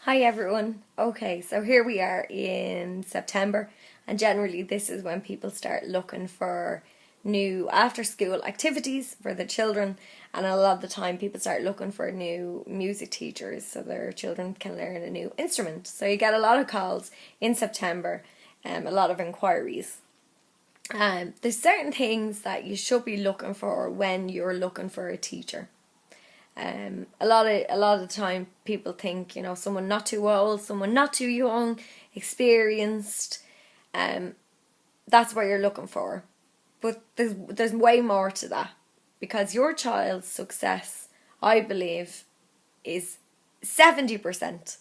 Hi everyone. Okay, so here we are in September, and generally this is when people start looking for new after school activities for the children, and a lot of the time people start looking for new music teachers so their children can learn a new instrument. So you get a lot of calls in September, a lot of inquiries. There's certain things that you should be looking for when you're looking for a teacher. A lot of the time people think, someone not too old, someone not too young, experienced. That's what you're looking for. But there's way more to that, because your child's success, I believe, is 70%,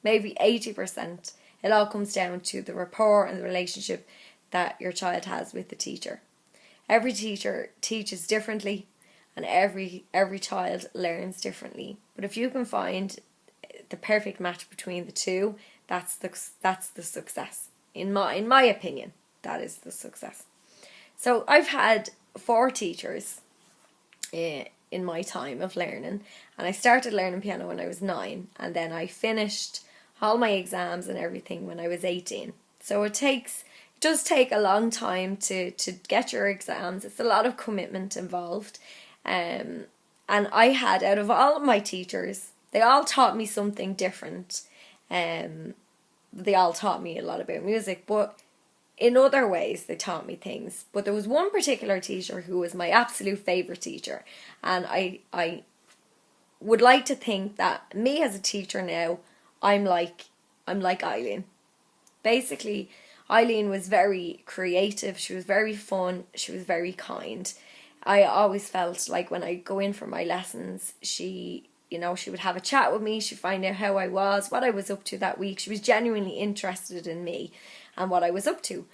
maybe 80%. It all comes down to the rapport and the relationship that your child has with the teacher. Every teacher teaches differently, and every child learns differently. But if you can find the perfect match between the two, that's the success. In my opinion, that is the success. So I've had 4 teachers in my time of learning, and I started learning piano when I was 9, and then I finished all my exams and everything when I was 18. So it does take a long time to get your exams. It's a lot of commitment involved. And I had, out of all of my teachers, they all taught me something different. They all taught me a lot about music, but in other ways they taught me things. But there was one particular teacher who was my absolute favourite teacher, and I would like to think that me as a teacher now, I'm like Eileen. Basically, Eileen was very creative, she was very fun, she was very kind. I always felt like when I go in for my lessons, she would have a chat with me, she'd find out how I was, what I was up to that week. She was genuinely interested in me and what I was up to.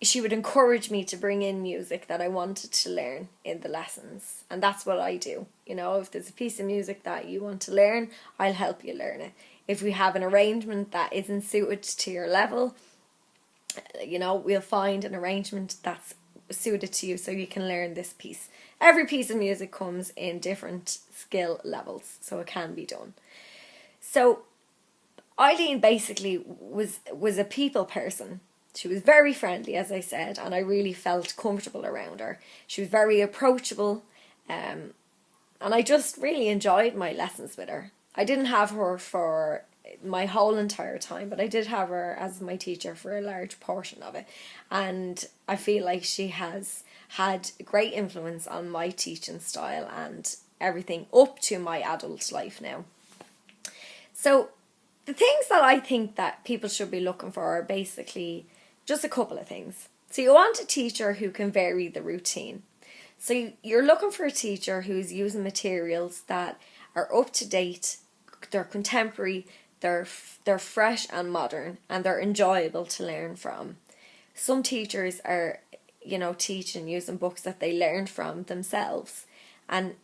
She would encourage me to bring in music that I wanted to learn in the lessons. And that's what I do. If there's a piece of music that you want to learn, I'll help you learn it. If we have an arrangement that isn't suited to your level, we'll find an arrangement that's suited to you so you can learn this piece. Every piece of music comes in different skill levels, so it can be done. So Eileen basically was a people person. She was very friendly, as I said, and I really felt comfortable around her. She was very approachable, and I just really enjoyed my lessons with her. I didn't have her for my whole entire time, but I did have her as my teacher for a large portion of it, and I feel like she has had great influence on my teaching style and everything up to my adult life now. So the things that I think that people should be looking for are basically just a couple of things. So you want a teacher who can vary the routine. So you're looking for a teacher who's using materials that are up to date, they're contemporary, they're fresh and modern, and they're enjoyable to learn from. Some teachers are, teaching using books that they learned from themselves, and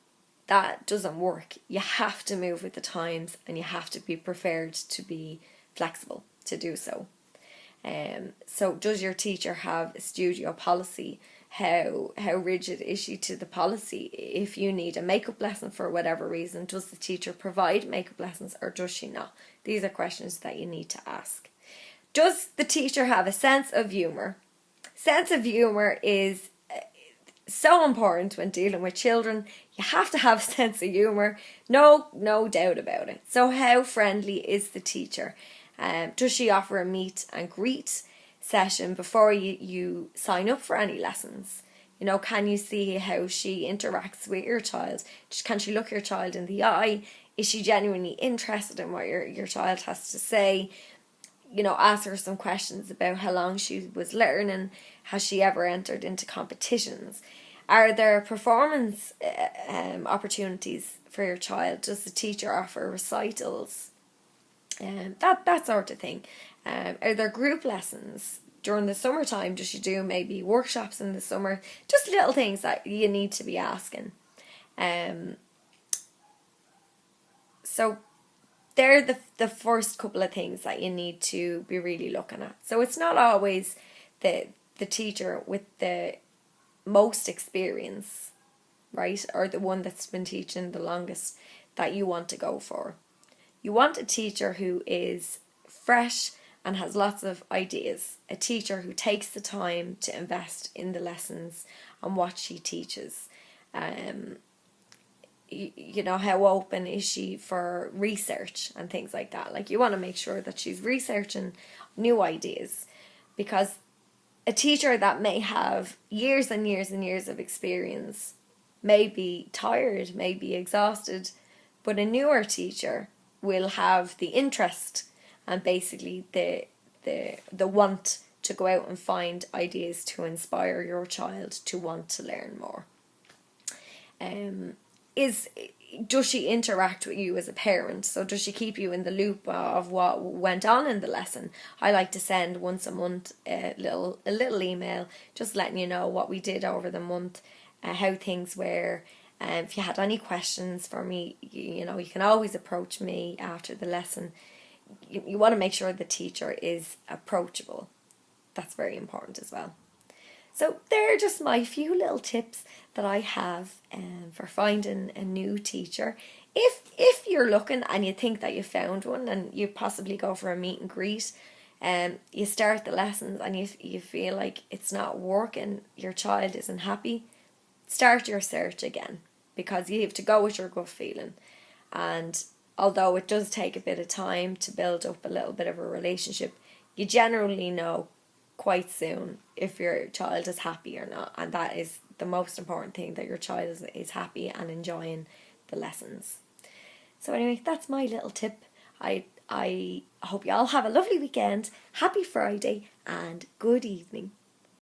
that doesn't work. You have to move with the times, and you have to be prepared to be flexible to do so. So does your teacher have a studio policy? How rigid is she to the policy? If you need a makeup lesson for whatever reason, does the teacher provide makeup lessons or does she not? These are questions that you need to ask. Does the teacher have a sense of humour? Sense of humour is so important when dealing with children. You have to have a sense of humour, no doubt about it. So how friendly is the teacher? Does she offer a meet and greet session before you sign up for any lessons? Can you see how she interacts with your child? Can she look your child in the eye? Is she genuinely interested in what your child has to say? Ask her some questions about how long she was learning. Has she ever entered into competitions? Are there performance opportunities for your child? Does the teacher offer recitals? That sort of thing. Are there group lessons during the summertime? Does she do maybe workshops in the summer? Just little things that you need to be asking. So they're the first couple of things that you need to be really looking at. So it's not always the teacher with the most experience, right, or the one that's been teaching the longest that you want to go for. You want a teacher who is fresh and has lots of ideas. A teacher who takes the time to invest in the lessons and what she teaches. You know, how open is she for research and things like that. Like, you want to make sure that she's researching new ideas, because a teacher that may have years and years and years of experience may be tired, may be exhausted, but a newer teacher will have the interest and basically the want to go out and find ideas to inspire your child to want to learn more. Does she interact with you as a parent? So does she keep you in the loop of what went on in the lesson? I like to send once a month a little email, just letting you know what we did over the month, how things were. If you had any questions for me, you know, you can always approach me after the lesson. You want to make sure the teacher is approachable. That's very important as well. So they're just my few little tips that I have for finding a new teacher. If you're looking and you think that you found one, and you possibly go for a meet and greet, you start the lessons and you feel like it's not working, your child isn't happy, start your search again, because you have to go with your gut feeling. And although it does take a bit of time to build up a little bit of a relationship, you generally know quite soon if your child is happy or not, and that is the most important thing, that your child is happy and enjoying the lessons. So anyway, that's my little tip. I hope you all have a lovely weekend, happy Friday, and good evening.